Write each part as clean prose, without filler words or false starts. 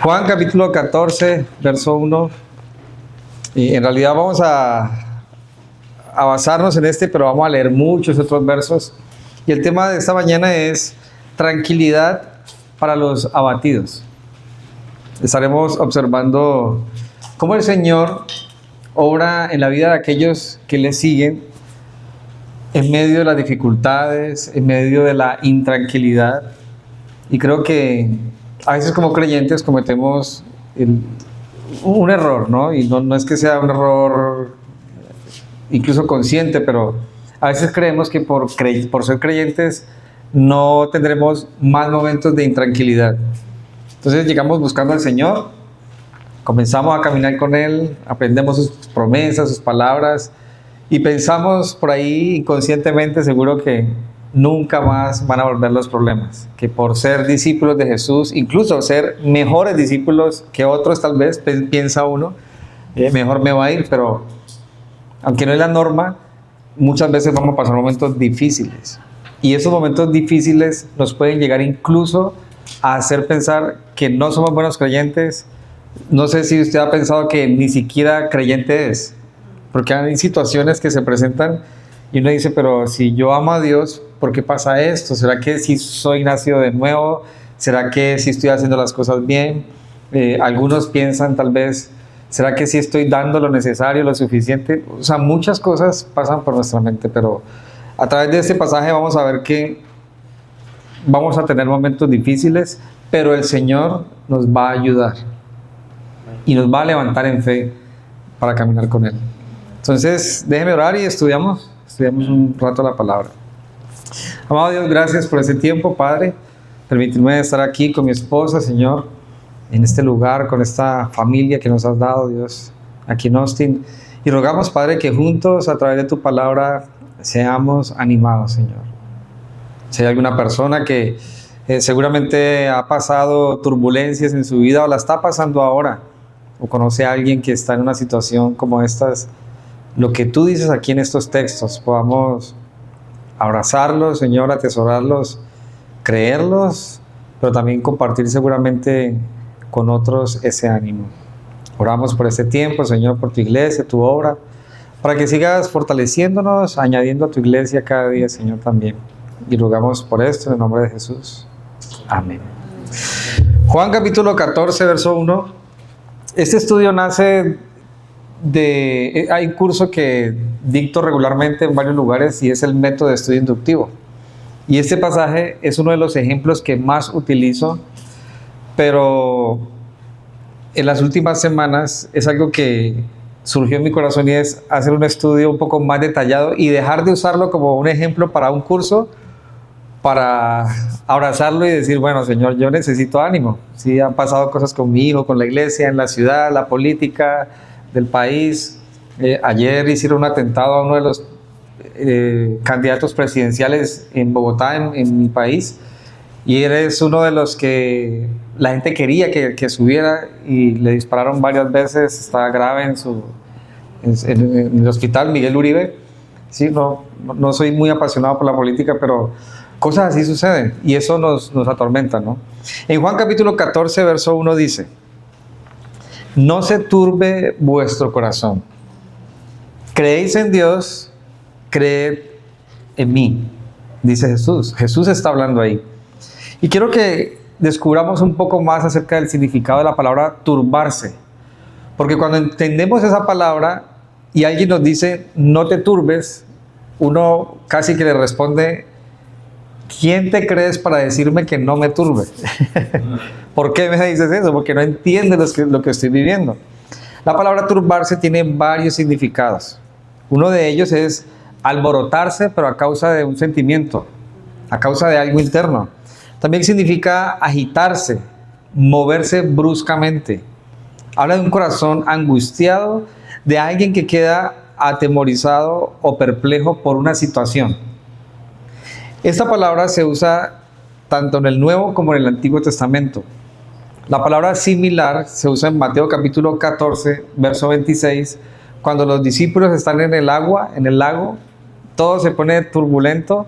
Juan capítulo 14, verso 1. Y en realidad vamos a basarnos en este, pero vamos a leer muchos otros versos. Y el tema de esta mañana es tranquilidad para los abatidos. Estaremos observando cómo el Señor obra en la vida de aquellos que le siguen en medio de las dificultades, en medio de la intranquilidad. Y creo que a veces como creyentes cometemos un error, ¿no? Y no es que sea un error incluso consciente, pero a veces creemos que por ser creyentes no tendremos más momentos de intranquilidad. Entonces llegamos buscando al Señor, comenzamos a caminar con Él, aprendemos sus promesas, sus palabras, y pensamos por ahí inconscientemente, seguro que nunca más van a volver los problemas, que por ser discípulos de Jesús, incluso ser mejores discípulos que otros tal vez, piensa uno, mejor me va a ir, pero aunque no es la norma, muchas veces vamos a pasar momentos difíciles, y esos momentos difíciles nos pueden llegar incluso a hacer pensar que no somos buenos creyentes. No sé si usted ha pensado que ni siquiera creyente es, porque hay situaciones que se presentan y uno dice, pero si yo amo a Dios, ¿por qué pasa esto? ¿Será que si soy nacido de nuevo? ¿Será que si estoy haciendo las cosas bien? Algunos piensan tal vez, ¿será que si estoy dando lo necesario, lo suficiente? O sea, muchas cosas pasan por nuestra mente, pero a través de este pasaje vamos a ver que vamos a tener momentos difíciles, pero el Señor nos va a ayudar y nos va a levantar en fe para caminar con Él. Entonces, déjeme orar y estudiamos un rato la palabra. Amado Dios, gracias por este tiempo, Padre. Permíteme estar aquí con mi esposa, Señor, en este lugar, con esta familia que nos has dado, Dios, aquí en Austin. Y rogamos, Padre, que juntos, a través de tu palabra, seamos animados, Señor. Si hay alguna persona que seguramente ha pasado turbulencias en su vida o la está pasando ahora, o conoce a alguien que está en una situación como estas, lo que tú dices aquí en estos textos, podamos abrazarlos, Señor, atesorarlos, creerlos, pero también compartir seguramente con otros ese ánimo. Oramos por este tiempo, Señor, por tu iglesia, tu obra, para que sigas fortaleciéndonos, añadiendo a tu iglesia cada día, Señor, también. Y rogamos por esto en el nombre de Jesús. Amén. Juan capítulo 14, verso 1. Este estudio nace hay un curso que dicto regularmente en varios lugares y es el método de estudio inductivo. Y este pasaje es uno de los ejemplos que más utilizo, pero en las últimas semanas es algo que surgió en mi corazón y es hacer un estudio un poco más detallado y dejar de usarlo como un ejemplo para un curso, para abrazarlo y decir, bueno, Señor, yo necesito ánimo. Sí, han pasado cosas con mi hijo, con la iglesia, en la ciudad, la política del país. Ayer hicieron un atentado a uno de los candidatos presidenciales en Bogotá, en mi país, y eres uno de los que la gente quería que subiera y le dispararon varias veces. Está grave en el hospital Miguel Uribe. Sí, no soy muy apasionado por la política, pero cosas así suceden y eso nos atormenta, ¿no? En Juan capítulo 14, verso 1 dice: no se turbe vuestro corazón. Creéis en Dios, creed en mí, dice Jesús. Jesús está hablando ahí. Y quiero que descubramos un poco más acerca del significado de la palabra turbarse. Porque cuando entendemos esa palabra y alguien nos dice, no te turbes, uno casi que le responde, ¿quién te crees para decirme que no me turbe? ¿Por qué me dices eso? Porque no entiendes lo que estoy viviendo. La palabra turbarse tiene varios significados. Uno de ellos es alborotarse, pero a causa de un sentimiento, a causa de algo interno. También significa agitarse, moverse bruscamente. Habla de un corazón angustiado, de alguien que queda atemorizado o perplejo por una situación. Esta palabra se usa tanto en el Nuevo como en el Antiguo Testamento. La palabra similar se usa en Mateo capítulo 14, verso 26, cuando los discípulos están en el lago, todo se pone turbulento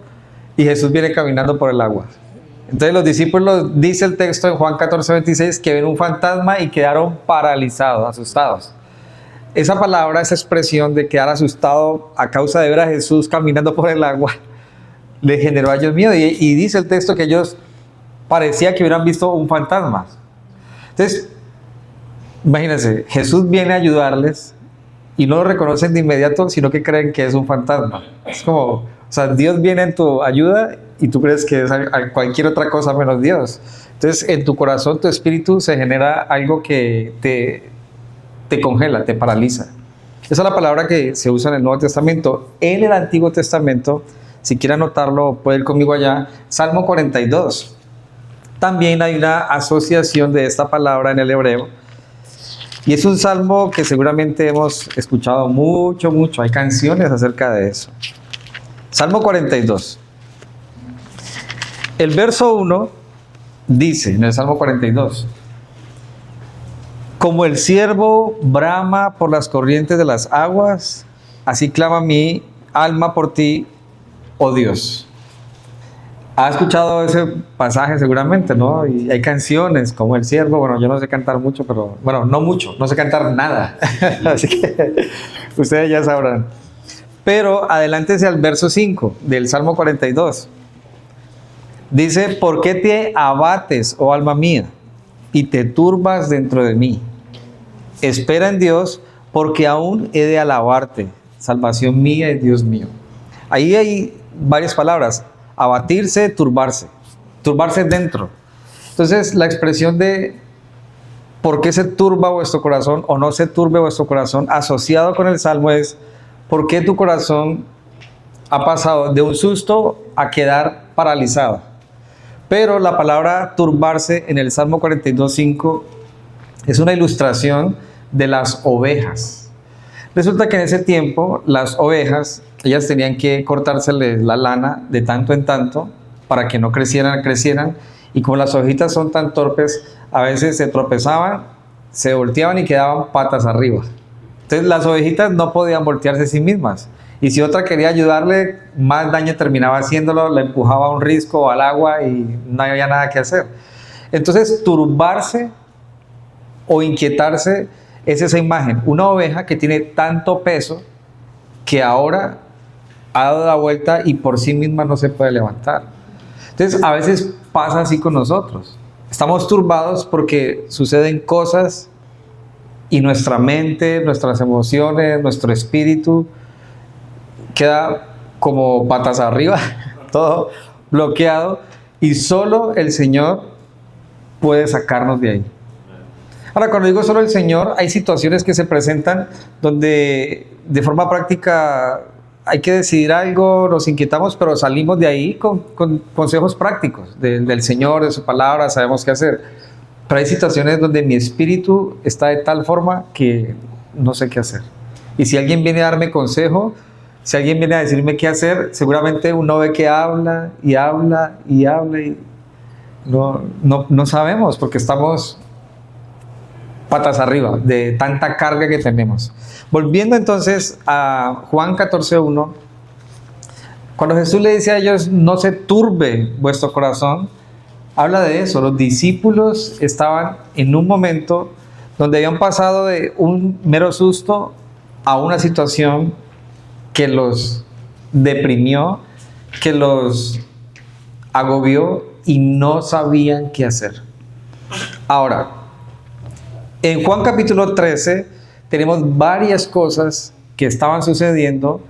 y Jesús viene caminando por el agua. Entonces los discípulos, dice el texto en Juan 14:26, que ven un fantasma y quedaron paralizados, asustados. Esa palabra, esa expresión de quedar asustado a causa de ver a Jesús caminando por el agua, le generó a ellos miedo. Y dice el texto que ellos parecía que hubieran visto un fantasma. Entonces, imagínense, Jesús viene a ayudarles y no lo reconocen de inmediato, sino que creen que es un fantasma. Es como, o sea, Dios viene en tu ayuda y tú crees que es cualquier otra cosa menos Dios. Entonces, en tu corazón, tu espíritu, se genera algo que te congela, te paraliza. Esa es la palabra que se usa en el Nuevo Testamento. En el Antiguo Testamento, si quiere anotarlo, puede ir conmigo allá, Salmo 42. También hay una asociación de esta palabra en el hebreo. Y es un salmo que seguramente hemos escuchado mucho. Hay canciones acerca de eso. Salmo 42. El verso 1 dice en el Salmo 42: como el ciervo brama por las corrientes de las aguas, así clama mi alma por ti, oh Dios. Ha escuchado ese pasaje seguramente, ¿no? Y hay canciones como el ciervo. Bueno, yo no sé cantar mucho, pero... Bueno, no mucho, no sé cantar nada. Así que ustedes ya sabrán. Pero adelántese al verso 5 del Salmo 42. Dice: ¿por qué te abates, oh alma mía, y te turbas dentro de mí? Espera en Dios, porque aún he de alabarte, salvación mía y Dios mío. Ahí hay varias palabras: abatirse, turbarse dentro. Entonces, la expresión de ¿por qué se turba vuestro corazón o no se turbe vuestro corazón? Asociado con el Salmo es: ¿por qué tu corazón ha pasado de un susto a quedar paralizado? Pero la palabra turbarse en el Salmo 42:5 es una ilustración de las ovejas. Resulta que en ese tiempo las ovejas, ellas tenían que cortárseles la lana de tanto en tanto para que no crecieran, y como las ovejitas son tan torpes, a veces se tropezaban, se volteaban y quedaban patas arriba. Entonces las ovejitas no podían voltearse a sí mismas, y si otra quería ayudarle, más daño terminaba haciéndolo, la empujaba a un risco o al agua y no había nada que hacer. Entonces, turbarse o inquietarse es esa imagen, una oveja que tiene tanto peso que ahora ha dado la vuelta y por sí misma no se puede levantar. Entonces, a veces pasa así con nosotros. Estamos turbados porque suceden cosas y nuestra mente, nuestras emociones, nuestro espíritu queda como patas arriba, todo bloqueado, y solo el Señor puede sacarnos de ahí. Ahora, cuando digo solo el Señor, hay situaciones que se presentan donde de forma práctica hay que decidir algo, nos inquietamos, pero salimos de ahí con consejos prácticos del Señor, de su palabra, sabemos qué hacer. Pero hay situaciones donde mi espíritu está de tal forma que no sé qué hacer. Y si alguien viene a darme consejo, si alguien viene a decirme qué hacer, seguramente uno ve que habla y no sabemos, porque estamos patas arriba de tanta carga que tenemos. Volviendo entonces a Juan 14:1, cuando Jesús le dice a ellos: no se turbe vuestro corazón, habla de eso. Los discípulos estaban en un momento donde habían pasado de un mero susto a una situación que los deprimió, que los agobió y no sabían qué hacer. Ahora, en Juan capítulo 13 tenemos varias cosas que estaban sucediendo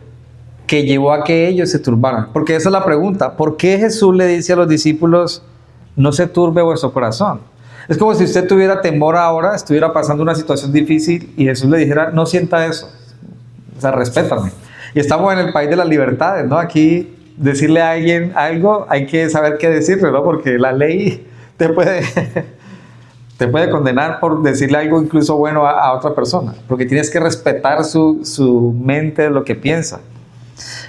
que llevó a que ellos se turbaran. Porque esa es la pregunta: ¿por qué Jesús le dice a los discípulos: no se turbe vuestro corazón? Es como si usted tuviera temor ahora, estuviera pasando una situación difícil y Jesús le dijera: no sienta eso, o sea, respétame. Y estamos en el país de las libertades, ¿no? Aquí decirle a alguien algo, hay que saber qué decirle, ¿no? Porque la ley te puede condenar por decirle algo incluso bueno a otra persona, porque tienes que respetar su mente, lo que piensa.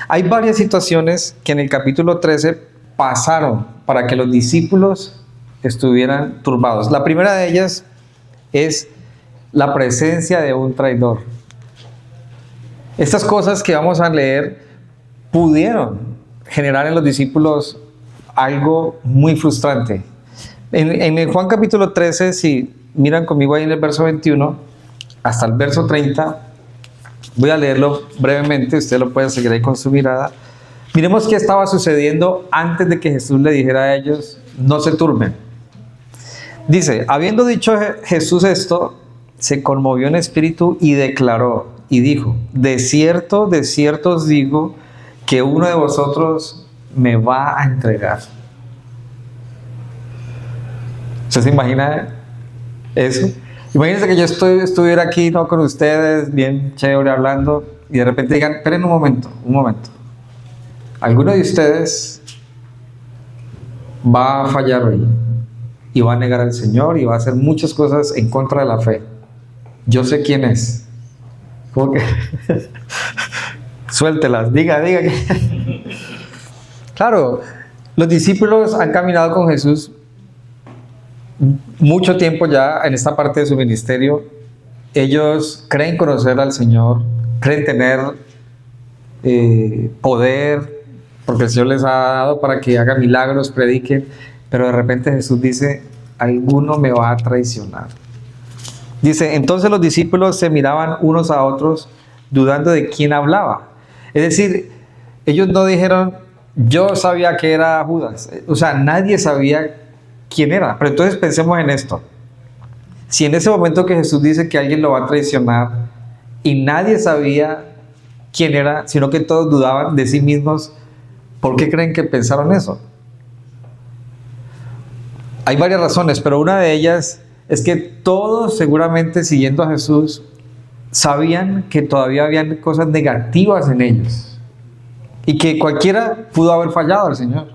Hay varias situaciones que en el capítulo 13 pasaron para que los discípulos estuvieran turbados. La primera de ellas es la presencia de un traidor. Estas cosas que vamos a leer pudieron generar en los discípulos algo muy frustrante. En el Juan capítulo 13, si miran conmigo ahí en el verso 21 hasta el verso 30, voy a leerlo brevemente, usted lo puede seguir ahí con su mirada. Miremos qué estaba sucediendo antes de que Jesús le dijera a ellos, no se turben. Dice, habiendo dicho Jesús esto, se conmovió en espíritu y declaró, y dijo, de cierto os digo, que uno de vosotros me va a entregar. ¿Usted se imagina eso? Imagínense que yo estuviera aquí, ¿no?, con ustedes, bien chévere, hablando, y de repente digan, esperen un momento. ¿Alguno de ustedes va a fallar hoy? Y va a negar al Señor y va a hacer muchas cosas en contra de la fe. Yo sé quién es. ¿Cómo que? Suéltelas, diga que... Claro, los discípulos han caminado con Jesús mucho tiempo ya en esta parte de su ministerio. Ellos creen conocer al Señor, creen tener poder, porque el Señor les ha dado para que hagan milagros, prediquen, pero de repente Jesús dice, alguno me va a traicionar. Dice, entonces los discípulos se miraban unos a otros dudando de quién hablaba. Es decir, ellos no dijeron, yo sabía que era Judas. O sea, nadie sabía quién era. Pero entonces pensemos en esto. Si en ese momento que Jesús dice que alguien lo va a traicionar y nadie sabía quién era, sino que todos dudaban de sí mismos, ¿por qué creen que pensaron eso? Hay varias razones, pero una de ellas es que todos, seguramente siguiendo a Jesús, sabían que todavía habían cosas negativas en ellos y que cualquiera pudo haber fallado al Señor.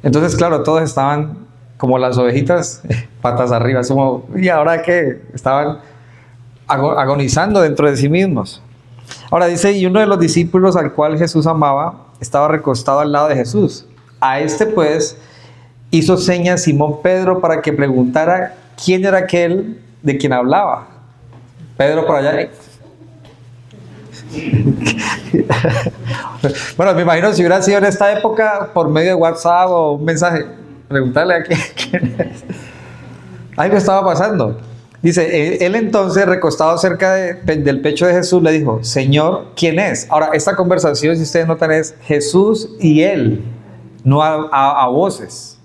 Entonces, claro, todos estaban como las ovejitas, patas arriba, como, ¿y ahora qué? Estaban agonizando dentro de sí mismos. Ahora dice, y uno de los discípulos al cual Jesús amaba estaba recostado al lado de Jesús. A este pues hizo señas Simón Pedro para que preguntara quién era aquel de quien hablaba. Pedro por allá. Bueno, me imagino si hubiera sido en esta época por medio de WhatsApp o un mensaje, preguntarle a quién es. Algo estaba pasando. Dice, él entonces, recostado cerca del pecho de Jesús, le dijo, Señor, ¿quién es? Ahora, esta conversación, si ustedes notan, es Jesús y él, no a voces.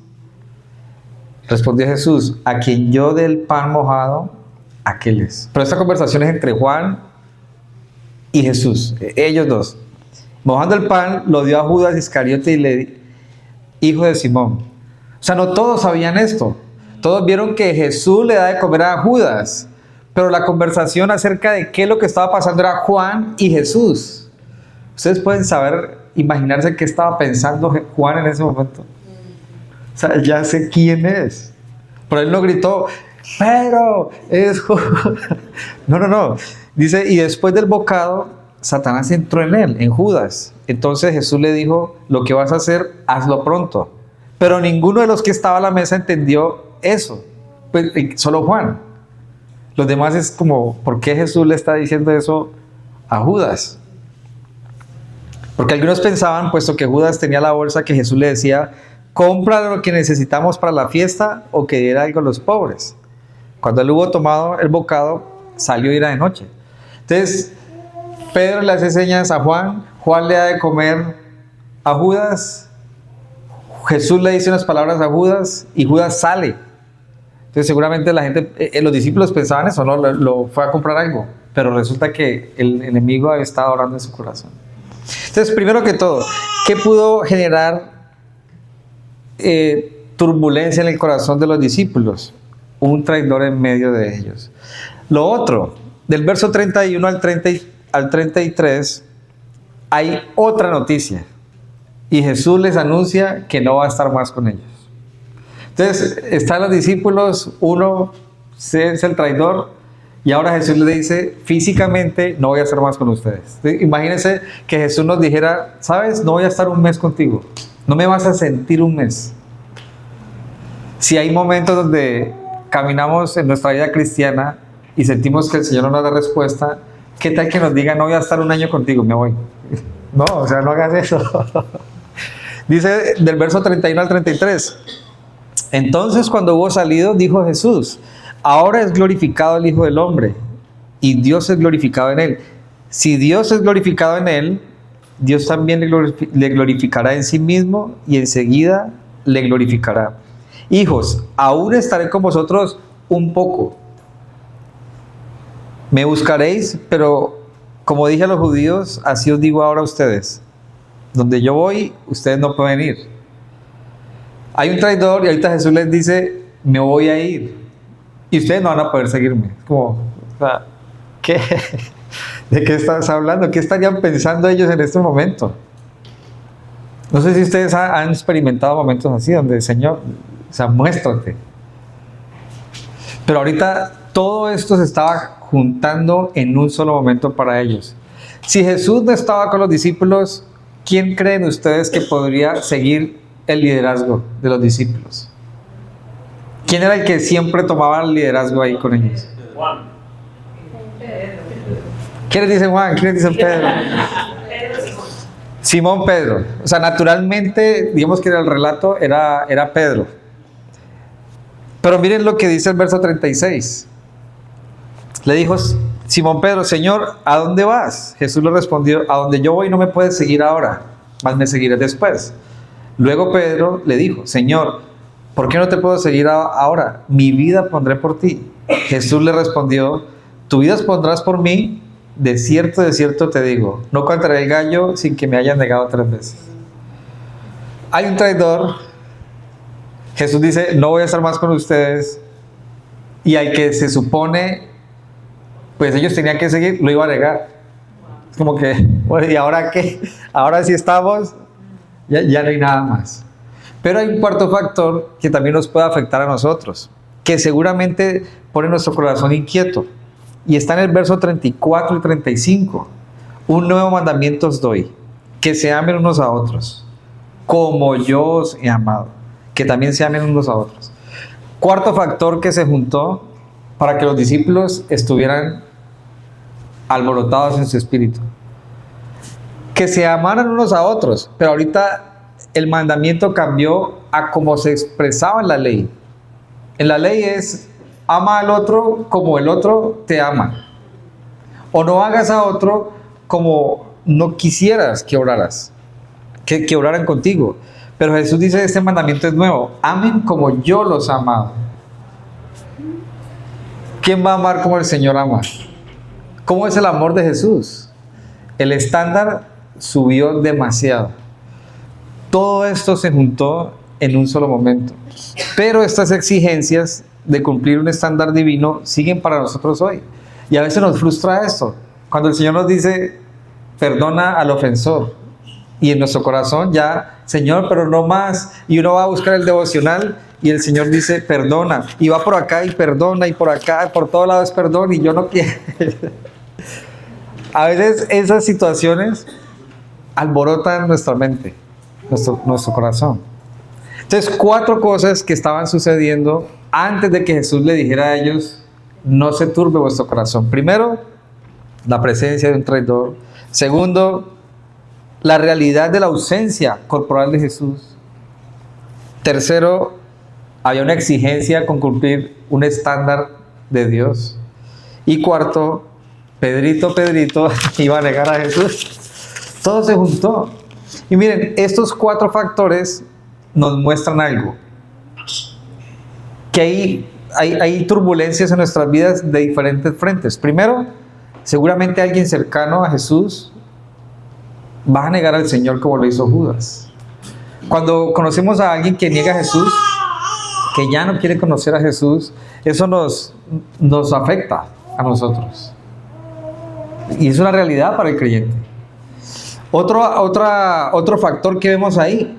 Respondió Jesús, a quien yo dé el pan mojado, aquel es. Pero esta conversación es entre Juan y Jesús, ellos dos. Mojando el pan, lo dio a Judas Iscariote, hijo de Simón. O sea, no todos sabían esto. Todos vieron que Jesús le da de comer a Judas, pero la conversación acerca de qué es lo que estaba pasando era Juan y Jesús. Ustedes pueden saber, imaginarse qué estaba pensando Juan en ese momento. O sea, ya sé quién es. Pero él no gritó, pero es Judas. No. Dice, y después del bocado, Satanás entró en él, en Judas. Entonces Jesús le dijo, lo que vas a hacer, hazlo pronto. Pero ninguno de los que estaba a la mesa entendió eso, pues solo Juan. Los demás es como, ¿por qué Jesús le está diciendo eso a Judas? Porque algunos pensaban, puesto que Judas tenía la bolsa, que Jesús le decía, compra lo que necesitamos para la fiesta o que diera algo a los pobres. Cuando él hubo tomado el bocado, salió y era de noche. Entonces, Pedro le hace señas a Juan, Juan le da de comer a Judas, Jesús le dice unas palabras a Judas y Judas sale. Entonces seguramente la gente, los discípulos pensaban eso, ¿no? Lo fue a comprar algo, pero resulta que el enemigo había estado orando en su corazón. Entonces, primero que todo, ¿qué pudo generar turbulencia en el corazón de los discípulos? Un traidor en medio de ellos. Lo otro, del verso 31 al 33, hay otra noticia. Y Jesús les anuncia que no va a estar más con ellos. Entonces, están los discípulos, uno es el traidor, y ahora Jesús les dice, físicamente no voy a estar más con ustedes. Imagínense que Jesús nos dijera, ¿sabes? No voy a estar un mes contigo. No me vas a sentir un mes. Si hay momentos donde caminamos en nuestra vida cristiana y sentimos que el Señor no nos da respuesta, ¿qué tal que nos diga, no voy a estar un año contigo, me voy? No, o sea, no hagas eso. Dice del verso 31 al 33. Entonces, cuando hubo salido, dijo Jesús: ahora es glorificado el Hijo del Hombre, y Dios es glorificado en él. Si Dios es glorificado en él, Dios también le glorificará en sí mismo, y enseguida le glorificará. Hijos, aún estaré con vosotros un poco. Me buscaréis, pero como dije a los judíos, así os digo ahora a ustedes: donde yo voy, ustedes no pueden ir. Hay un traidor y ahorita Jesús les dice: me voy a ir y ustedes no van a poder seguirme. Como, o sea, ¿qué? ¿De qué estás hablando? ¿Qué estarían pensando ellos en este momento? No sé si ustedes han experimentado momentos así donde, Señor, o sea, muéstrate. Pero ahorita todo esto se estaba juntando en un solo momento para ellos. Si Jesús no estaba con los discípulos, ¿quién creen ustedes que podría seguir el liderazgo de los discípulos? ¿Quién era el que siempre tomaba el liderazgo ahí con ellos? Juan. ¿Quiénes dicen Juan? ¿Quiénes dicen Pedro? Simón Pedro. O sea, naturalmente, digamos que el relato era Pedro. Pero miren lo que dice el verso 36. Le dijo Simón Pedro: Señor, ¿a dónde vas? Jesús le respondió: a donde yo voy no me puedes seguir ahora, mas me seguirás después. Luego Pedro le dijo: Señor, ¿por qué no te puedo seguir ahora? Mi vida pondré por ti. Jesús le respondió: tu vida pondrás por mí. De cierto te digo, no cantaré el gallo sin que me hayan negado 3 veces. Hay un traidor. Jesús dice: no voy a estar más con ustedes. Y al que se supone, pues ellos tenían que seguir, lo iba a negar. Es como que, bueno, ¿y ahora qué? Ahora sí estamos, ya no hay nada más. Pero hay un cuarto factor que también nos puede afectar a nosotros, que seguramente pone nuestro corazón inquieto. Y está en el verso 34 y 35. Un nuevo mandamiento os doy: que se amen unos a otros, como yo os he amado, que también se amen unos a otros. Cuarto factor que se juntó para que los discípulos estuvieran alborotados en su espíritu: que se amaran unos a otros. Pero ahorita el mandamiento cambió a cómo se expresaba en la ley. En la ley es: ama al otro como el otro te ama. O no hagas a otro como no quisieras que oraras, que oraran contigo. Pero Jesús dice: este mandamiento es nuevo: amen como yo los he amado. ¿Quién va a amar como el Señor ama? ¿Cómo es el amor de Jesús? El estándar subió demasiado. Todo esto se juntó en un solo momento. Pero estas exigencias de cumplir un estándar divino siguen para nosotros hoy. Y a veces nos frustra esto. Cuando el Señor nos dice: perdona al ofensor. Y en nuestro corazón ya: Señor, pero no más. Y uno va a buscar el devocional y el Señor dice: perdona. Y va por acá y perdona, y por acá, por todos lados perdón, y yo no quiero. A veces esas situaciones alborotan nuestra mente, nuestro corazón. Entonces, 4 cosas que estaban sucediendo antes de que Jesús le dijera a ellos: no se turbe vuestro corazón. Primero, la presencia de un traidor. Segundo, la realidad de la ausencia corporal de Jesús. Tercero, había una exigencia con cumplir un estándar de Dios. Y cuarto, Pedrito iba a negar a Jesús. Todo se juntó. Y miren, estos 4 factores nos muestran algo: que hay turbulencias en nuestras vidas de diferentes frentes. Primero, seguramente alguien cercano a Jesús va a negar al Señor como lo hizo Judas. Cuando conocemos a alguien que niega a Jesús, que ya no quiere conocer a Jesús, eso nos afecta a nosotros. Y es una realidad para el creyente. Otro factor que vemos ahí: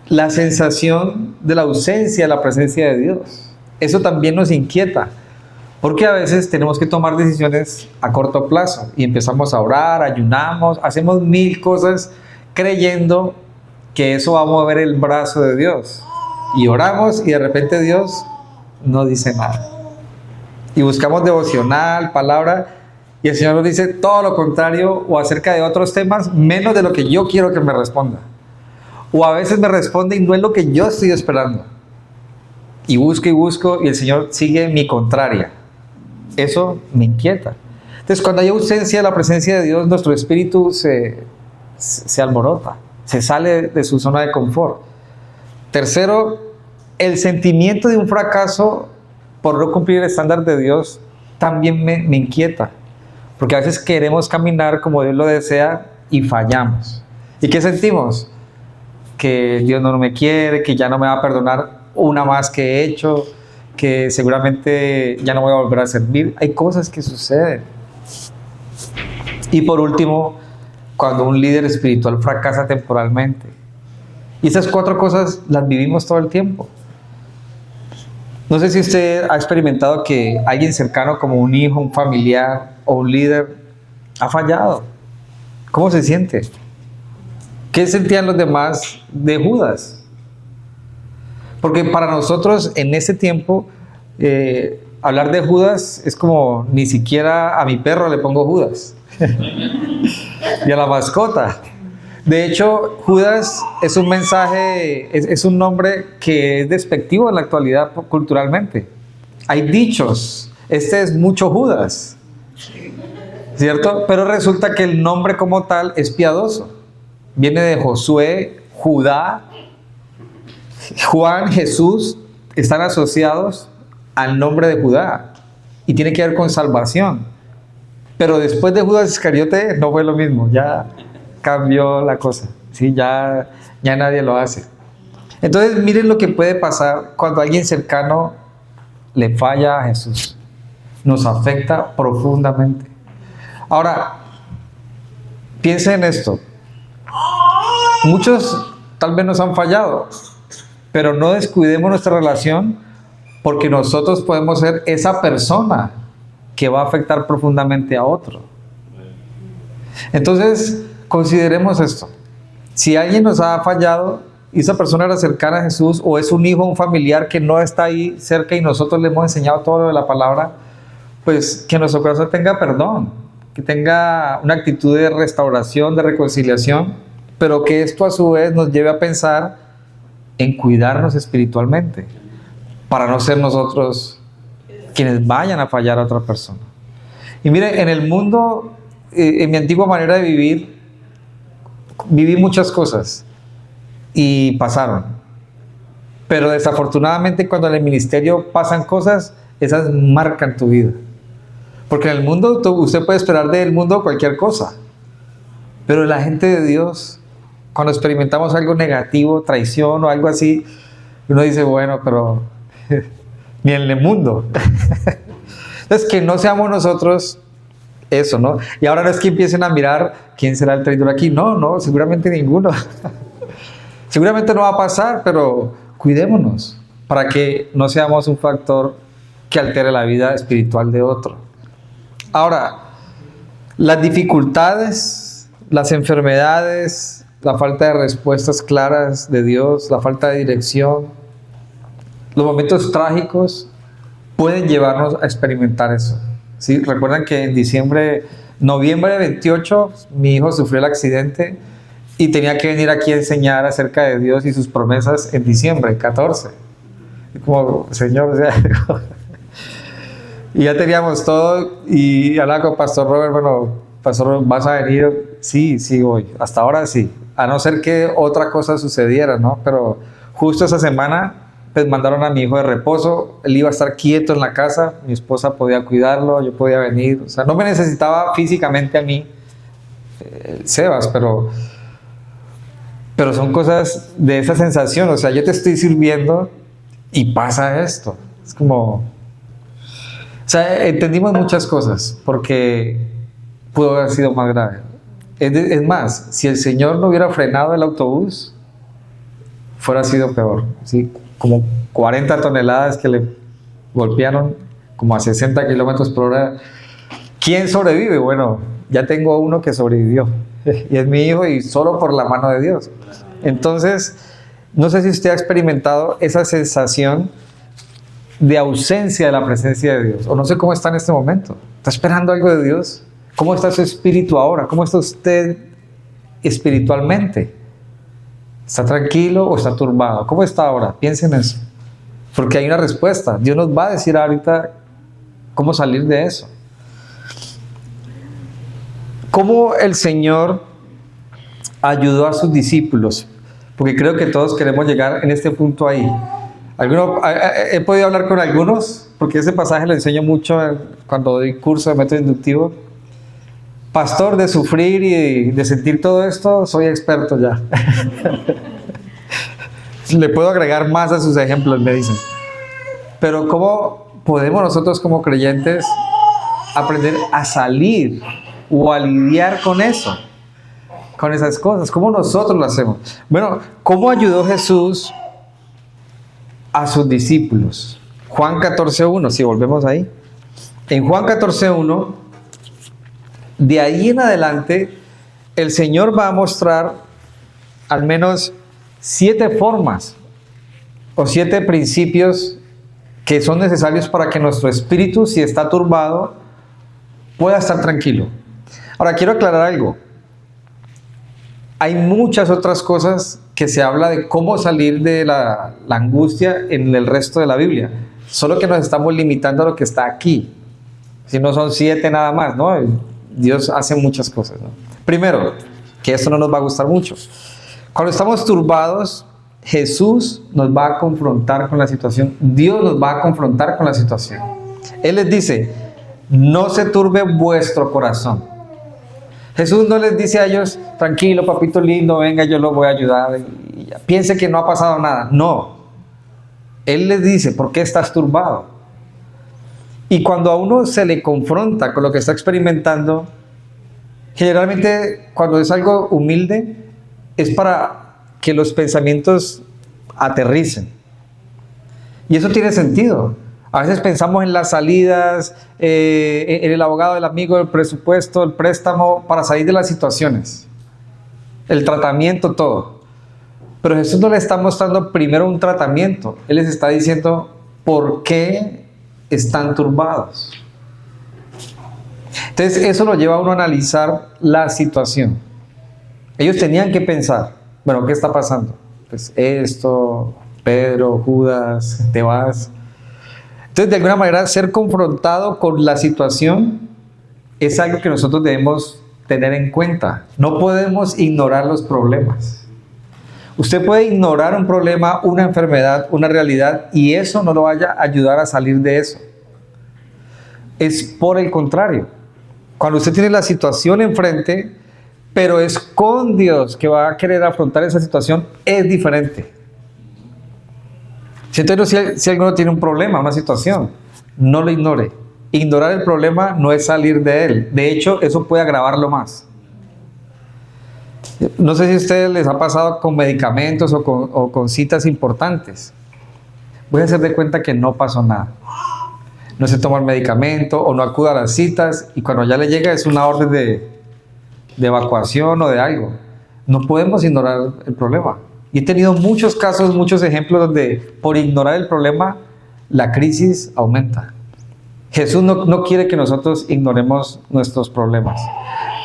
la sensación de la ausencia de la presencia de Dios. Eso también nos inquieta, porque a veces tenemos que tomar decisiones a corto plazo y empezamos a orar, ayunamos, hacemos 1000 cosas creyendo que eso va a mover el brazo de Dios, y oramos y de repente Dios no dice nada, y buscamos devocional, palabra, y el Señor nos dice todo lo contrario, o acerca de otros temas menos de lo que yo quiero que me responda. O a veces me responde y no es lo que yo estoy esperando. Y busco y el Señor sigue mi contraria. Eso me inquieta. Entonces, cuando hay ausencia de la presencia de Dios, nuestro espíritu se alborota, se sale de su zona de confort. Tercero, el sentimiento de un fracaso por no cumplir el estándar de Dios también me inquieta. Porque a veces queremos caminar como Dios lo desea y fallamos. ¿Y qué sentimos? Que Dios no me quiere, que ya no me va a perdonar una más que he hecho, que seguramente ya no voy a volver a servir. Hay cosas que suceden. Y por último, cuando un líder espiritual fracasa temporalmente. Y esas 4 cosas las vivimos todo el tiempo. No sé si usted ha experimentado que alguien cercano como un hijo, un familiar o un líder ha fallado. ¿Cómo se siente? ¿Qué sentían los demás de Judas? Porque para nosotros en ese tiempo hablar de Judas es como ni siquiera a mi perro le pongo Judas y a la mascota. De hecho, Judas es un mensaje, es un nombre que es despectivo en la actualidad culturalmente. Hay dichos, este es mucho Judas, ¿cierto? Pero resulta que el nombre como tal es piadoso. Viene de Josué, Judá, Juan, Jesús, están asociados al nombre de Judá y tiene que ver con salvación. Pero después de Judas Iscariote no fue lo mismo, ya cambió la cosa, ¿sí? Ya nadie lo hace. Entonces miren lo que puede pasar cuando alguien cercano le falla a Jesús. Nos afecta profundamente. Ahora, piensen en esto. Muchos tal vez nos han fallado, pero no descuidemos nuestra relación porque nosotros podemos ser esa persona que va a afectar profundamente a otro. Entonces, consideremos esto. Si alguien nos ha fallado y esa persona era cercana a Jesús o es un hijo, un familiar que no está ahí cerca y nosotros le hemos enseñado todo lo de la palabra, pues que nuestro corazón tenga perdón, que tenga una actitud de restauración, de reconciliación, pero que esto a su vez nos lleve a pensar en cuidarnos espiritualmente para no ser nosotros quienes vayan a fallar a otra persona. Y mire, en el mundo, en mi antigua manera de vivir, viví muchas cosas y pasaron. Pero desafortunadamente cuando en el ministerio pasan cosas, esas marcan tu vida. Porque en el mundo, usted puede esperar del mundo cualquier cosa. Pero la gente de Dios, cuando experimentamos algo negativo, traición o algo así, uno dice, bueno, pero ni en el mundo. Entonces, que no seamos nosotros eso, ¿no? Y ahora no es que empiecen a mirar quién será el traidor aquí. No, seguramente ninguno. Seguramente no va a pasar, pero cuidémonos para que no seamos un factor que altere la vida espiritual de otro. Ahora, las dificultades, las enfermedades, la falta de respuestas claras de Dios, la falta de dirección, los momentos trágicos pueden llevarnos a experimentar eso. ¿Sí? Recuerdan que en noviembre 28, mi hijo sufrió el accidente y tenía que venir aquí a enseñar acerca de Dios y sus promesas en diciembre 14. Y como, Señor, o sea, y ya teníamos todo y hablaba con Pastor Robert, bueno, Pastor Robert, ¿vas a venir? Sí, voy. Hasta ahora sí. A no ser que otra cosa sucediera, ¿no? Pero justo esa semana pues mandaron a mi hijo de reposo, él iba a estar quieto en la casa, mi esposa podía cuidarlo, yo podía venir, o sea, no me necesitaba físicamente a mí, Sebas, pero son cosas de esa sensación, o sea, yo te estoy sirviendo y pasa esto, es como, o sea, entendimos muchas cosas, porque pudo haber sido más grave. Es más, si el Señor no hubiera frenado el autobús, fuera sido peor, ¿sí? Como 40 toneladas que le golpearon, como a 60 kilómetros por hora. ¿Quién sobrevive? Bueno, ya tengo uno que sobrevivió, y es mi hijo, y solo por la mano de Dios. Entonces, no sé si usted ha experimentado esa sensación de ausencia de la presencia de Dios, o no sé cómo está en este momento. ¿Está esperando algo de Dios? ¿Cómo está su espíritu ahora? ¿Cómo está usted espiritualmente? ¿Está tranquilo o está turbado? ¿Cómo está ahora? Piensen en eso. Porque hay una respuesta. Dios nos va a decir ahorita cómo salir de eso. ¿Cómo el Señor ayudó a sus discípulos? Porque creo que todos queremos llegar en este punto ahí. He podido hablar con algunos, porque ese pasaje lo enseño mucho cuando doy curso de método inductivo. Pastor, de sufrir y de sentir todo esto, soy experto ya. Le puedo agregar más a sus ejemplos, me dicen. Pero ¿cómo podemos nosotros como creyentes aprender a salir o a lidiar con eso? Con esas cosas. ¿Cómo nosotros lo hacemos? Bueno, ¿cómo ayudó Jesús a sus discípulos? Juan 14:1, si volvemos ahí. En Juan 14:1, de ahí en adelante, el Señor va a mostrar al menos 7 formas o 7 principios que son necesarios para que nuestro espíritu, si está turbado, pueda estar tranquilo. Ahora, quiero aclarar algo. Hay muchas otras cosas que se habla de cómo salir de la angustia en el resto de la Biblia. Solo que nos estamos limitando a lo que está aquí. Si no son 7 nada más, ¿no? Dios hace muchas cosas, ¿no? Primero, que esto no nos va a gustar mucho. Cuando estamos turbados, Jesús nos va a confrontar con la situación. Dios nos va a confrontar con la situación. Él les dice, no se turbe vuestro corazón. Jesús no les dice a ellos, tranquilo, papito lindo, venga, yo lo voy a ayudar. Y ya. Piense que no ha pasado nada. No. Él les dice, ¿por qué estás turbado? Y cuando a uno se le confronta con lo que está experimentando, generalmente cuando es algo humilde, es para que los pensamientos aterricen. Y eso tiene sentido. A veces pensamos en las salidas, en el abogado, el amigo, el presupuesto, el préstamo, para salir de las situaciones. El tratamiento, todo. Pero Jesús no le está mostrando primero un tratamiento. Él les está diciendo por qué están turbados. Entonces eso lo lleva a uno a analizar la situación. Ellos tenían que pensar, bueno, ¿qué está pasando? Pues esto, Pedro, Judas, te vas. Entonces, de alguna manera, ser confrontado con la situación es algo que nosotros debemos tener en cuenta. No podemos ignorar los problemas. Usted puede ignorar un problema, una enfermedad, una realidad, y eso no lo vaya a ayudar a salir de eso. Es por el contrario. Cuando usted tiene la situación enfrente, pero es con Dios que va a querer afrontar esa situación, es diferente. Entonces, si alguno tiene un problema, una situación, no lo ignore. Ignorar el problema no es salir de él. De hecho, eso puede agravarlo más. No sé si a ustedes les ha pasado con medicamentos o con citas importantes. Voy a hacer de cuenta que no pasó nada. No se toma el medicamento o no acuda a las citas y cuando ya le llega es una orden de evacuación o de algo. No podemos ignorar el problema. Y he tenido muchos casos, muchos ejemplos donde por ignorar el problema, la crisis aumenta. Jesús no quiere que nosotros ignoremos nuestros problemas.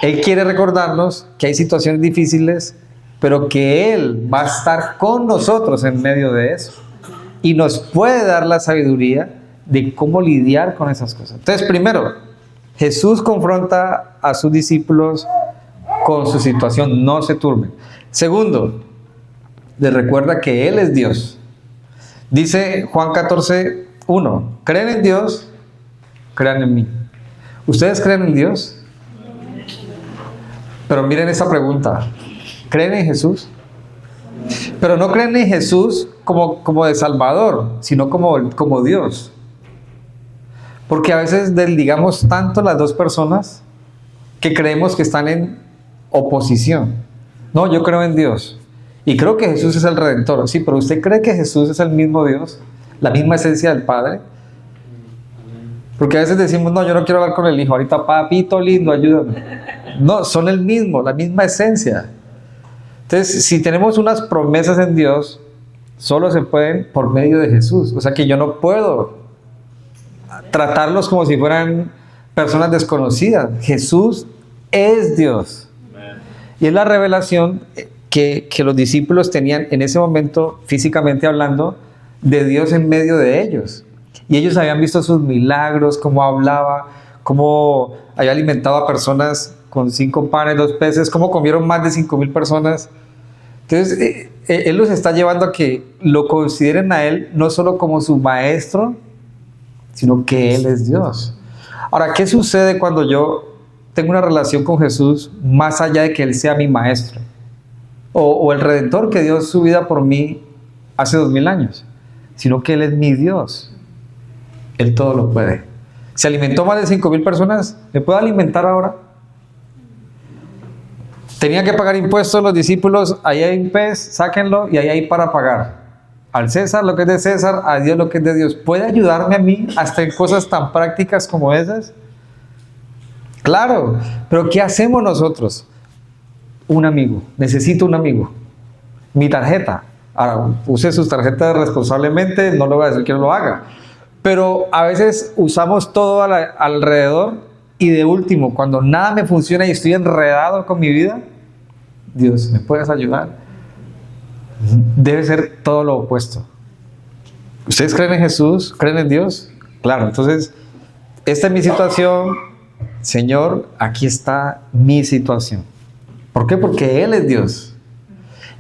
Él quiere recordarnos que hay situaciones difíciles, pero que Él va a estar con nosotros en medio de eso. Y nos puede dar la sabiduría de cómo lidiar con esas cosas. Entonces, primero, Jesús confronta a sus discípulos con su situación, no se turben. Segundo, les recuerda que Él es Dios. Dice Juan 14:1, ¿creen en Dios? Crean en mí. ¿Ustedes creen en Dios? Pero miren esa pregunta, ¿creen en Jesús? Pero no creen en Jesús como de Salvador, sino como Dios. Porque a veces desligamos tanto las dos personas que creemos que están en oposición. No, yo creo en Dios. Y creo que Jesús es el Redentor. Sí, pero ¿usted cree que Jesús es el mismo Dios? ¿La misma esencia del Padre? Porque a veces decimos, no, yo no quiero hablar con el Hijo. Ahorita, papito lindo, ayúdame. No, son el mismo, la misma esencia. Entonces, si tenemos unas promesas en Dios, solo se pueden por medio de Jesús. O sea que yo no puedo tratarlos como si fueran personas desconocidas. Jesús es Dios. Y es la revelación que los discípulos tenían en ese momento, físicamente hablando, de Dios en medio de ellos. Y ellos habían visto sus milagros, cómo hablaba, cómo había alimentado a personas con 5 panes, 2 peces, cómo comieron más de 5,000 personas. Entonces, Él los está llevando a que lo consideren a Él no solo como su maestro, sino que Él es Dios. Ahora, ¿qué sucede cuando yo tengo una relación con Jesús más allá de que Él sea mi maestro? O el Redentor que dio su vida por mí hace 2000 años, sino que Él es mi Dios. Él todo lo puede. Se alimentó más de 5,000 personas, ¿me puede alimentar ahora? Tenía que pagar impuestos los discípulos, ahí hay un pez, sáquenlo y ahí hay para pagar. Al César lo que es de César, a Dios lo que es de Dios. ¿Puede ayudarme a mí hasta en cosas tan prácticas como esas? Claro, pero ¿qué hacemos nosotros? Un amigo, necesito un amigo. Mi tarjeta, ahora use sus tarjetas responsablemente, no lo voy a decir que no lo haga. Pero a veces usamos todo alrededor y de último, cuando nada me funciona y estoy enredado con mi vida, Dios, ¿me puedes ayudar? Debe ser todo lo opuesto. ¿Ustedes creen en Jesús? ¿Creen en Dios? Claro, entonces, esta es mi situación. Señor, aquí está mi situación. ¿Por qué? Porque Él es Dios.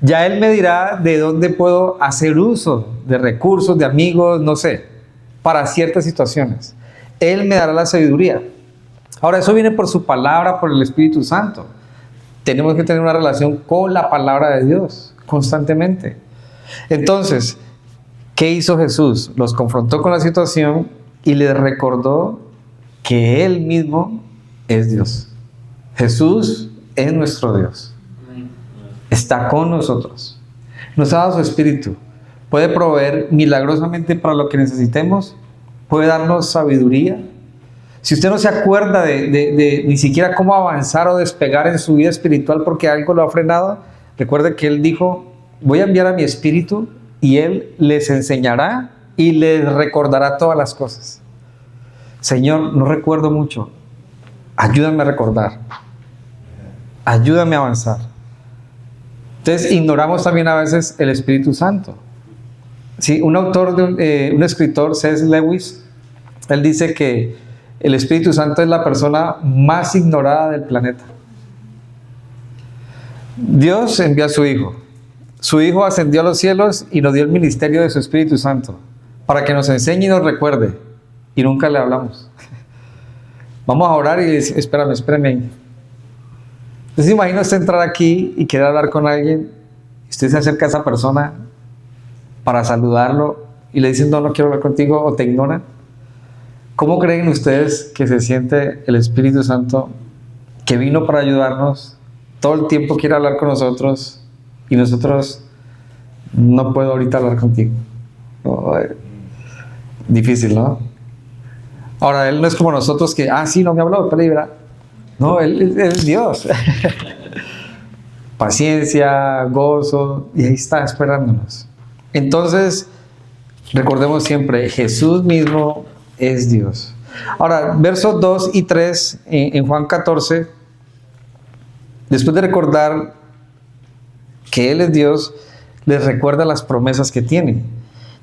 Ya Él me dirá de dónde puedo hacer uso de recursos, de amigos, no sé, para ciertas situaciones. Él me dará la sabiduría. Ahora, eso viene por su palabra, por el Espíritu Santo. Tenemos que tener una relación con la palabra de Dios constantemente. Entonces, ¿qué hizo Jesús? Los confrontó con la situación y les recordó que Él mismo es Dios. Jesús es nuestro Dios. Está con nosotros. Nos ha dado su Espíritu. Puede proveer milagrosamente para lo que necesitemos. Puede darnos sabiduría. Si usted no se acuerda de ni siquiera cómo avanzar o despegar en su vida espiritual porque algo lo ha frenado, recuerde que Él dijo, voy a enviar a mi Espíritu y Él les enseñará y les recordará todas las cosas. Señor, no recuerdo mucho. Ayúdame a recordar. Ayúdame a avanzar. Entonces, ignoramos también a veces el Espíritu Santo. Sí, un escritor, C.S. Lewis, él dice que el Espíritu Santo es la persona más ignorada del planeta. Dios envió a su Hijo. Su Hijo ascendió a los cielos y nos dio el ministerio de su Espíritu Santo para que nos enseñe y nos recuerde. Y nunca le hablamos. Vamos a orar y decir, espérame. Entonces, imagina usted entrar aquí y querer hablar con alguien. Usted se acerca a esa persona para saludarlo y le dicen, no quiero hablar contigo, o te ignoran. ¿Cómo creen ustedes que se siente el Espíritu Santo que vino para ayudarnos? Todo el tiempo quiere hablar con nosotros y nosotros no puedo ahorita hablar contigo. Difícil, ¿no? Ahora, Él no es como nosotros que, sí, no me habló, pero libra. No, Él es Dios. Paciencia, gozo, y ahí está esperándonos. Entonces, recordemos siempre, Jesús mismo es Dios. Ahora, versos 2 y 3 en Juan 14, después de recordar que Él es Dios, les recuerda las promesas que tiene.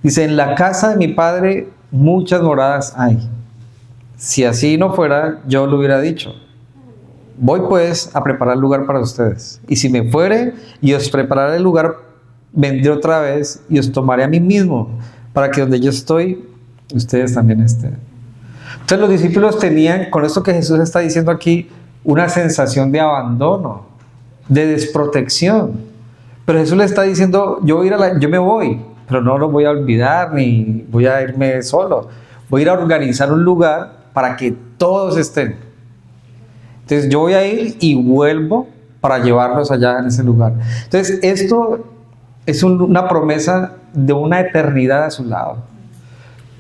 Dice, en la casa de mi Padre muchas moradas hay. Si así no fuera, yo lo hubiera dicho. Voy pues a preparar lugar para ustedes. Y si me fuere y os prepararé el lugar, vendré otra vez y os tomaré a mí mismo, para que donde yo estoy, ustedes también estén. Entonces los discípulos tenían, con esto que Jesús está diciendo aquí, una sensación de abandono, de desprotección. Pero Jesús le está diciendo, yo me voy, pero no lo voy a olvidar, ni voy a irme solo. Voy a ir a organizar un lugar para que todos estén. Entonces yo voy a ir y vuelvo para llevarlos allá en ese lugar. Entonces esto es una promesa de una eternidad a su lado.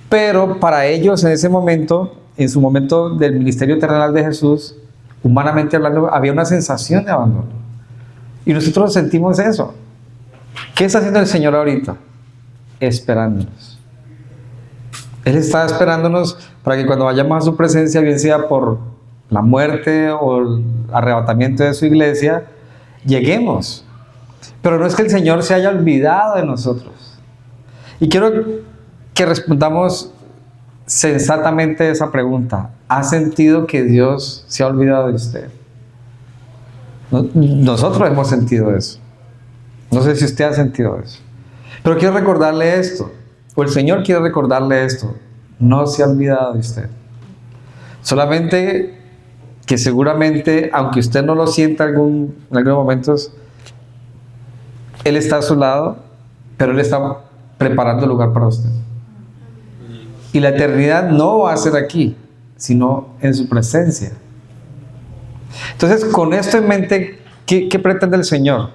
Pero para ellos en ese momento, en su momento del ministerio terrenal de Jesús, humanamente hablando, había una sensación de abandono. Y nosotros sentimos eso. ¿Qué está haciendo el Señor ahorita? Esperándonos. Él está esperándonos para que cuando vayamos a su presencia, bien sea por la muerte o el arrebatamiento de su iglesia, lleguemos. Pero no es que el Señor se haya olvidado de nosotros. Y quiero que respondamos sensatamente esa pregunta. ¿Ha sentido que Dios se ha olvidado de usted? Nosotros hemos sentido eso. No sé si usted ha sentido eso. Pero quiero recordarle esto, o el Señor quiere recordarle esto. No se ha olvidado de usted. Solamente que seguramente, aunque usted no lo sienta en algunos momentos, Él está a su lado, pero Él está preparando lugar para usted. Y la eternidad no va a ser aquí, sino en su presencia. Entonces, con esto en mente, ¿qué pretende el Señor?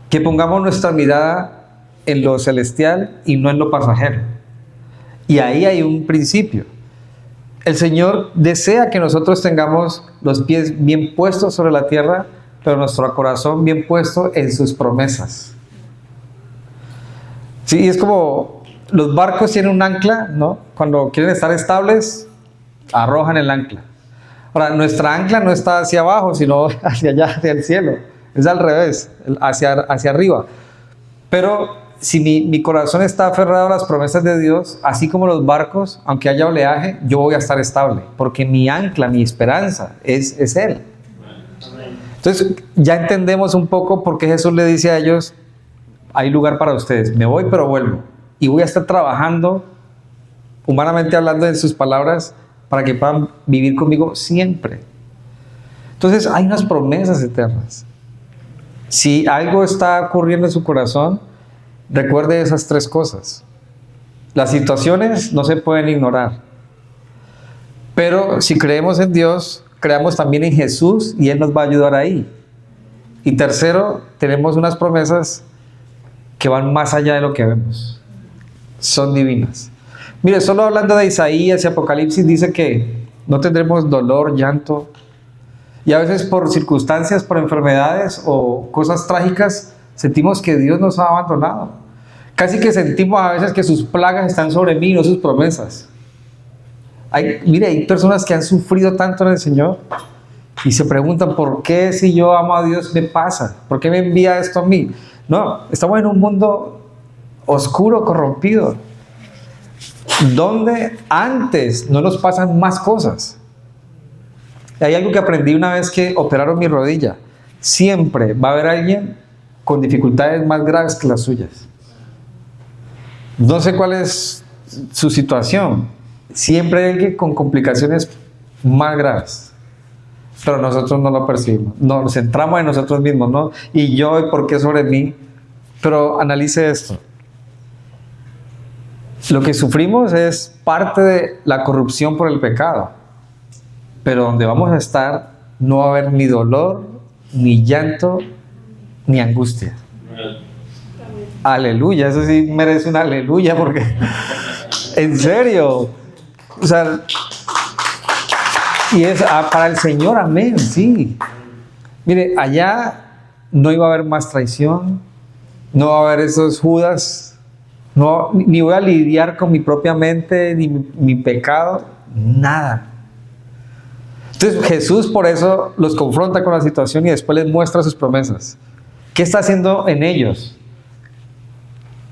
Que pongamos nuestra mirada en lo celestial y no en lo pasajero. Y ahí hay un principio. El Señor desea que nosotros tengamos los pies bien puestos sobre la tierra, pero nuestro corazón bien puesto en sus promesas. Sí, es como los barcos tienen un ancla, ¿no? Cuando quieren estar estables, arrojan el ancla. Ahora, nuestra ancla no está hacia abajo, sino hacia allá, hacia el cielo. Es al revés, hacia arriba. Pero si mi corazón está aferrado a las promesas de Dios, así como los barcos, aunque haya oleaje, yo voy a estar estable, porque mi ancla, mi esperanza es Él. Entonces ya entendemos un poco por qué Jesús le dice a ellos: hay lugar para ustedes, me voy pero vuelvo, y voy a estar trabajando, humanamente hablando, en sus palabras, para que puedan vivir conmigo siempre. Entonces hay unas promesas eternas. Si algo está ocurriendo en su corazón, recuerde esas tres cosas. Las situaciones no se pueden ignorar, pero si creemos en Dios, creamos también en Jesús y Él nos va a ayudar ahí. Y tercero, tenemos unas promesas que van más allá de lo que vemos. Son divinas. Mire, solo hablando de Isaías y Apocalipsis dice que no tendremos dolor, llanto. Y a veces por circunstancias, por enfermedades o cosas trágicas, sentimos que Dios nos ha abandonado. Casi que sentimos a veces que sus plagas están sobre mí, no sus promesas. Hay personas que han sufrido tanto en el Señor y se preguntan: ¿por qué si yo amo a Dios me pasa? ¿Por qué me envía esto a mí? No, estamos en un mundo oscuro, corrompido, donde antes no nos pasan más cosas. Hay algo que aprendí una vez que operaron mi rodilla. Siempre va a haber alguien con dificultades más graves que las suyas. No sé cuál es su situación. Siempre hay alguien con complicaciones más graves. Pero nosotros no lo percibimos. Nos centramos en nosotros mismos, ¿no? Y yo, ¿y por qué sobre mí? Pero analice esto. Lo que sufrimos es parte de la corrupción por el pecado. Pero donde vamos a estar no va a haber ni dolor, ni llanto, ni angustia. Aleluya, eso sí merece una aleluya, porque en serio, o sea, y es para el Señor, amén, sí. Mire, allá no iba a haber más traición, no va a haber esos Judas, no, ni voy a lidiar con mi propia mente, ni mi pecado, nada. Entonces Jesús por eso los confronta con la situación y después les muestra sus promesas. ¿Qué está haciendo en ellos?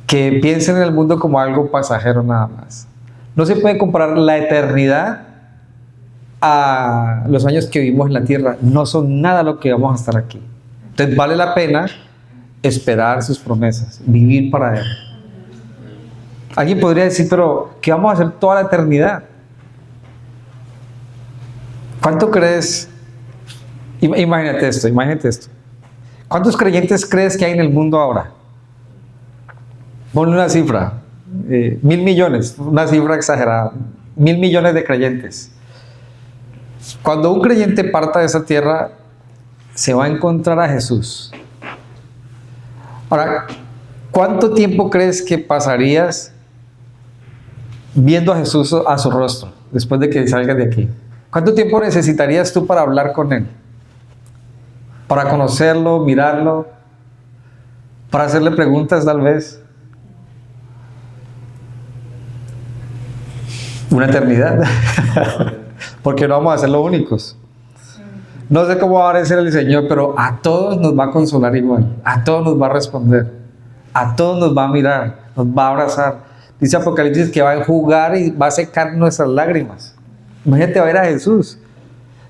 Que piensen en el mundo como algo pasajero nada más. No se puede comparar la eternidad a los años que vivimos en la tierra. No son nada lo que vamos a estar aquí. Entonces vale la pena esperar sus promesas, vivir para Él. Alguien podría decir: pero ¿qué vamos a hacer toda la eternidad? ¿Cuánto crees? Imagínate esto. ¿Cuántos creyentes crees que hay en el mundo ahora? Ponle una cifra. 1.000 millones, una cifra exagerada. 1.000 millones de creyentes. Cuando un creyente parta de esa tierra, se va a encontrar a Jesús. Ahora, ¿cuánto tiempo crees que pasarías viendo a Jesús a su rostro después de que salgas de aquí? ¿Cuánto tiempo necesitarías tú para hablar con Él? Para conocerlo, mirarlo, para hacerle preguntas tal vez. Una eternidad. Porque no vamos a ser los únicos. No sé cmo va a aparecer el Señor, pero a todos nos va a consolar igual, a todos nos va a responder, a todos nos va a mirar, nos va a abrazar. Dice Apocalipsis que va a enjugar y va a secar nuestras lágrimas. Imagínate ver a Jesús.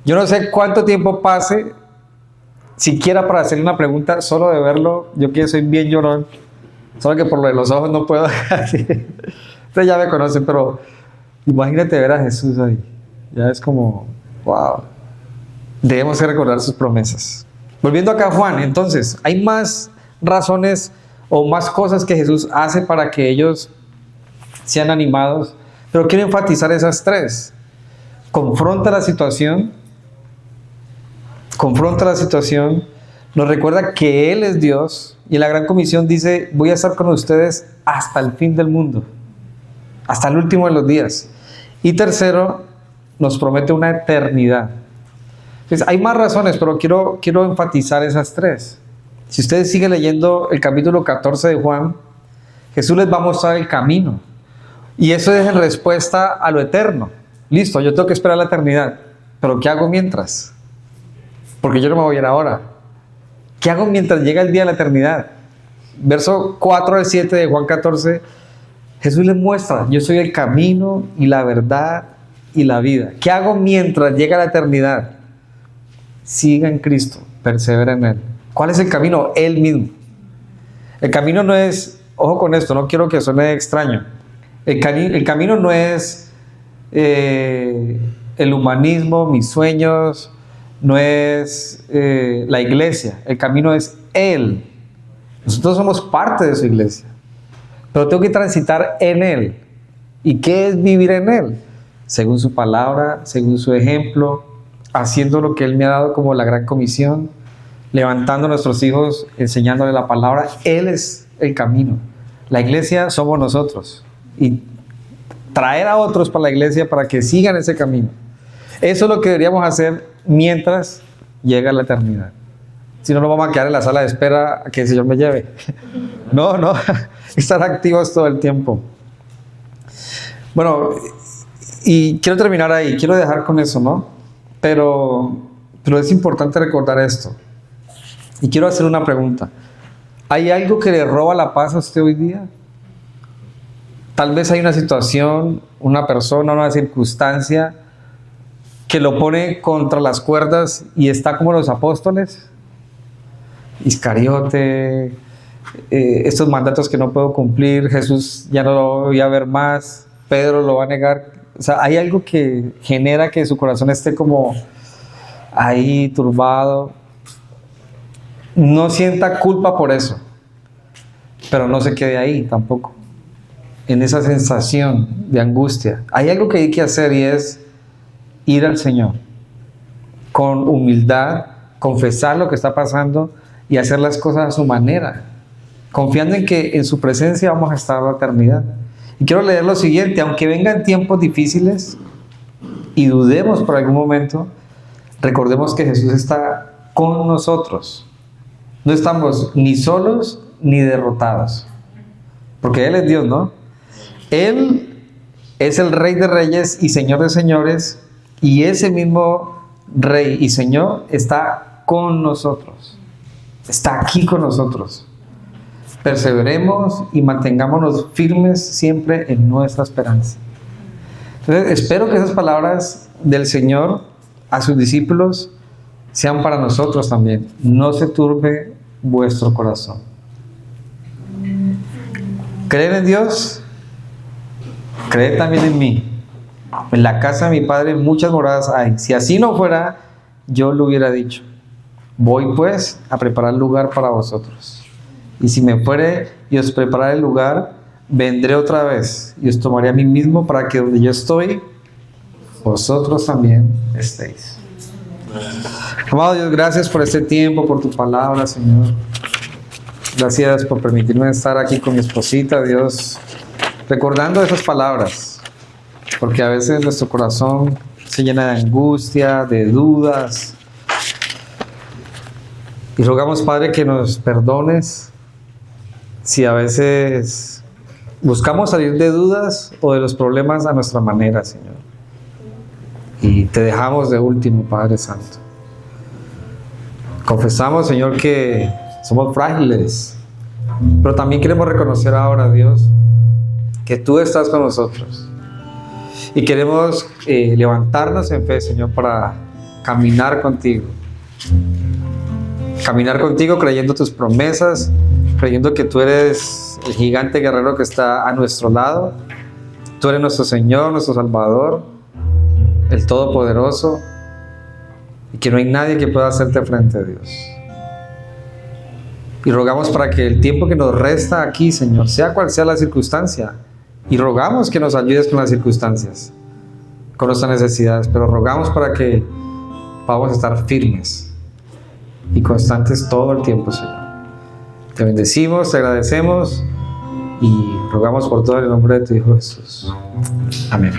Yo no sé cuánto tiempo pase, siquiera para hacerle una pregunta, solo de verlo. Yo que soy bien llorón, solo que por lo de los ojos no puedo. Ustedes ya me conocen, pero imagínate ver a Jesús ahí. Ya es como, wow. Debemos recordar sus promesas. Volviendo acá a Juan, entonces, hay más razones o más cosas que Jesús hace para que ellos sean animados, pero quiero enfatizar esas tres. Confronta la situación, nos recuerda que Él es Dios, y en la Gran Comisión dice: voy a estar con ustedes hasta el fin del mundo, hasta el último de los días. Y tercero, nos promete una eternidad. Entonces, hay más razones, pero quiero enfatizar esas tres. Si ustedes siguen leyendo el capítulo 14 de Juan, Jesús les va a mostrar el camino. Y eso es en respuesta a lo eterno. Listo, yo tengo que esperar la eternidad. Pero ¿qué hago mientras? Porque yo no me voy a ir ahora. ¿Qué hago mientras llega el día de la eternidad? Verso 4 al 7 de Juan 14, Jesús les muestra: yo soy el camino y la verdad y la vida. ¿Qué hago mientras llega la eternidad? Siga en Cristo, persevera en Él. ¿Cuál es el camino? Él mismo. El camino no es, ojo con esto, no quiero que suene extraño. El camino no es el humanismo, mis sueños, no es la iglesia. El camino es Él. Nosotros somos parte de su iglesia, pero tengo que transitar en Él. ¿Y qué es vivir en Él? Según su palabra, según su ejemplo, haciendo lo que Él me ha dado como la Gran Comisión, levantando a nuestros hijos, enseñándoles la palabra. Él es el camino. La iglesia somos nosotros. Y traer a otros para la iglesia para que sigan ese camino. Eso es lo que deberíamos hacer mientras llega la eternidad. Si no, nos vamos a quedar en la sala de espera a que el Señor me lleve. No, estar activos todo el tiempo. Bueno, y quiero terminar ahí, quiero dejar con eso, ¿no? Pero es importante recordar esto. Y quiero hacer una pregunta. ¿Hay algo que le roba la paz a usted hoy día? Tal vez hay una situación, una persona, una circunstancia que lo pone contra las cuerdas y está como los apóstoles. Iscariote, estos mandatos que no puedo cumplir, Jesús ya no lo voy a ver más, Pedro lo va a negar. O sea, hay algo que genera que su corazón esté como ahí turbado. No sienta culpa por eso, pero no se quede ahí tampoco, en esa sensación de angustia. Hay algo que hay que hacer, y es ir al Señor con humildad, confesar lo que está pasando y hacer las cosas a su manera, confiando en que en su presencia vamos a estar la eternidad. Y quiero leer lo siguiente: aunque vengan tiempos difíciles y dudemos por algún momento, recordemos que Jesús está con nosotros. No estamos ni solos ni derrotados, porque Él es Dios, ¿no? Él es el Rey de Reyes y Señor de Señores, y ese mismo Rey y Señor está con nosotros, está aquí con nosotros. Perseveremos y mantengámonos firmes siempre en nuestra esperanza. Entonces, espero que esas palabras del Señor a sus discípulos sean para nosotros también. No se turbe vuestro corazón. ¿Creen en Dios? Creed también en mí. En la casa de mi Padre muchas moradas hay. Si así no fuera, yo lo hubiera dicho. Voy pues a preparar lugar para vosotros. Y si me fuere y os prepararé el lugar, vendré otra vez y os tomaré a mí mismo, para que donde yo estoy, vosotros también estéis. Amado Dios, gracias por este tiempo, por tu palabra, Señor. Gracias por permitirme estar aquí con mi esposita, Dios, recordando esas palabras, porque a veces nuestro corazón se llena de angustia, de dudas. Y rogamos, Padre, que nos perdones si a veces buscamos salir de dudas o de los problemas a nuestra manera, Señor. Y te dejamos de último, Padre Santo. Confesamos, Señor, que somos frágiles, pero también queremos reconocer ahora, Dios, que tú estás con nosotros. Y queremos levantarnos en fe, Señor, para caminar contigo. Caminar contigo creyendo tus promesas, creyendo que tú eres el gigante guerrero que está a nuestro lado. Tú eres nuestro Señor, nuestro Salvador, el Todopoderoso, y que no hay nadie que pueda hacerte frente a Dios. Y rogamos para que el tiempo que nos resta aquí, Señor, sea cual sea la circunstancia, y rogamos que nos ayudes con las circunstancias, con nuestras necesidades, pero rogamos para que podamos estar firmes y constantes todo el tiempo, Señor. Te bendecimos, te agradecemos y rogamos por todo el nombre de tu Hijo Jesús. Amén.